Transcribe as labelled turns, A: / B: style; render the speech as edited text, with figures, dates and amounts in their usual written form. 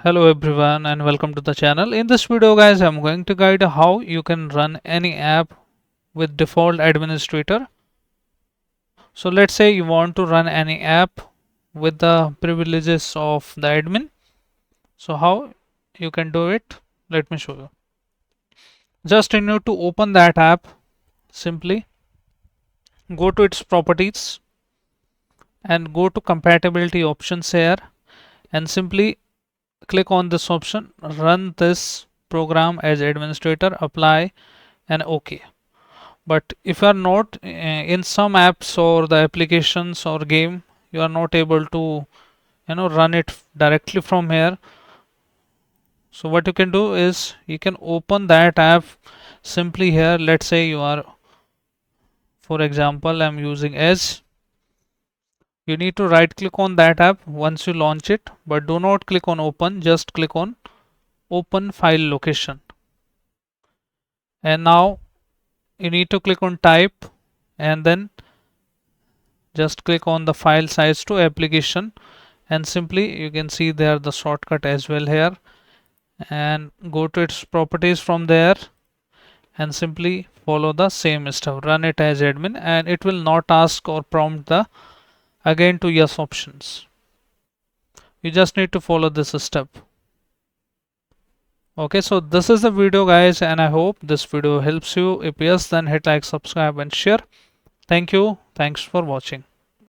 A: Hello everyone and welcome to the channel. In this video guys, I'm going to guide how you can run any app with default administrator. So let's say you want to run any app with the privileges of the admin. So how you can do it? Let me show you. Just you need to open that app. Simply go to its properties and go to compatibility options here and simply click on this option, run this program as administrator, apply and OK. But if you are not in some apps or the applications or game, you are not able to run it directly from here. So what you can do is you can open that app simply here. Let's say you are, for example, I'm using Edge. You need to right click on that app once you launch it, but do not click on open, just click on open file location. And now you need to click on type and then just click on the file size to application, and simply you can see there the shortcut as well here, and go to its properties from there and simply follow the same stuff, run it as admin, and it will not ask or prompt the again to yes options. You just need to follow this step. Okay, so this is the video guys, and I hope this video helps you. If yes, then hit like, subscribe and share. Thank you. Thanks for watching.